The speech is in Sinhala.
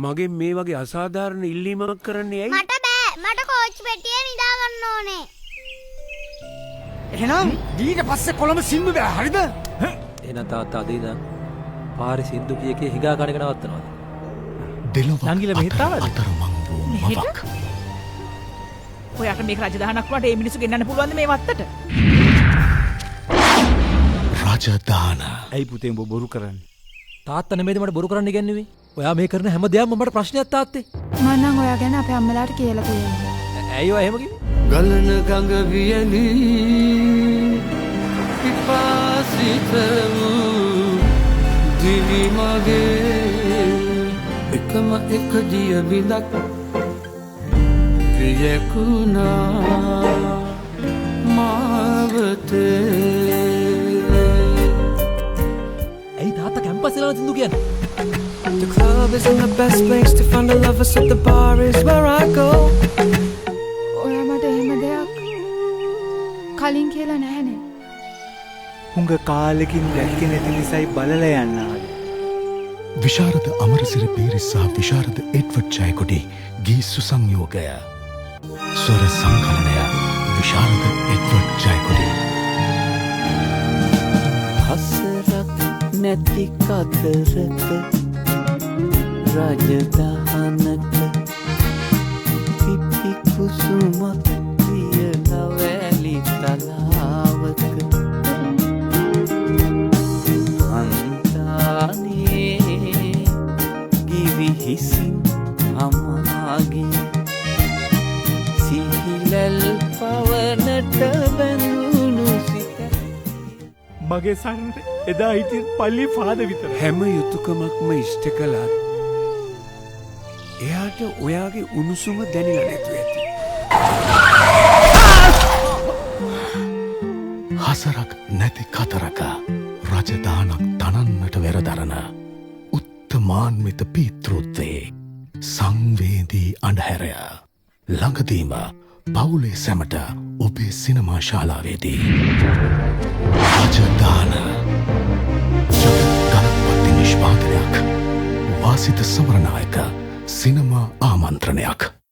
මගෙන් මේ වගේ අසාධාරණ ඉල්ලීමක් කරන්නේ ඇයි? මට බෑ. මට කෝච් පෙට්ටියේ නිදා ගන්න ඕනේ. එහෙනම් ඊට පස්සේ කොළඹ සින්දු බෑ හරිද? එහෙනම් තාත්තා අද ඉඳන් පාරේ සින්දු කීකේ හිඟා කණක නවත්තනවාද? නංගිලා මෙහෙත් ආවද? මෙහෙට? ඔයාට මේක රජදහනක් වුණාට මේ මිනිස්සු ගෙන්නන්න පුළුවන්ද මේ වත්තට? රජදාන. ඇයි පුතේ උඹ බොරු කරන්නේ? තාත්තා නෙමෙයිද මට බොරු කරන්න ඉගැන්නුවේ? ඔයා මේ කරන හැම දෙයක්ම මට ප්‍රශ්නයක් තාත්තේ. මම නම් ඔයා ගැන අපේ අම්මලාට කියලා තියෙනවා. ඇයි ඔයා එහෙම කිව්වේ? ගලන ගඟ වියලි පිපාසිත වූ දිවි මගේ එකම එක දිය බිඳක් ප්‍රියකුණා මාවතේ. ඇයි තාත්තා කැම්පස් වල සින්දු කියන්නේ? The club isn't the best place to find the lovers, so the bar is where I go. ඔයා මට එහෙම දෙයක් කලින් කියලා නැහනේ. හුඟ කාලෙකින් දැක්කේ නැති නිසායි බලලා යන්න ආවේ. විශාරද අමරසිරි පීරිස් සහ විශාරද එඩ්වඩ් ජයකොඩි ගීසු සංයෝගය. ස්වර සංකලනය විශාරද එඩ්වඩ් ජයකොඩි. හසරක් නැති කතරක රජදහනක පිපි කුසුමක් තියලා වැලි තලාවක හන්තානේ ගිවි හිසින් අමාගේ සිහිලල් පවනට බැඳුණු සිත. මගේ සන්න එදා හිටිය පල්ලි පාද විතර. හැම යුතුයකමක්ම ඉෂ්ට කළත් එයාට ඔයාගේ උණුසුම දැනෙලා නැතුව ඇති. හසරක් නැති කතරක රජදානක් තනන්නට වෙරදරන උත්තමාන්විත පීතෘත්වේ සංවේදී අන්ධහැරය ළඟදීම පවුලේ සැමට ඔබේ සිනමා ශාලාවේදී රජදාන ජගත් ගණපති නිෂ්පාදනයක් වාසිත සමරනායක සිනමා ආමන්ත්‍රණයක්.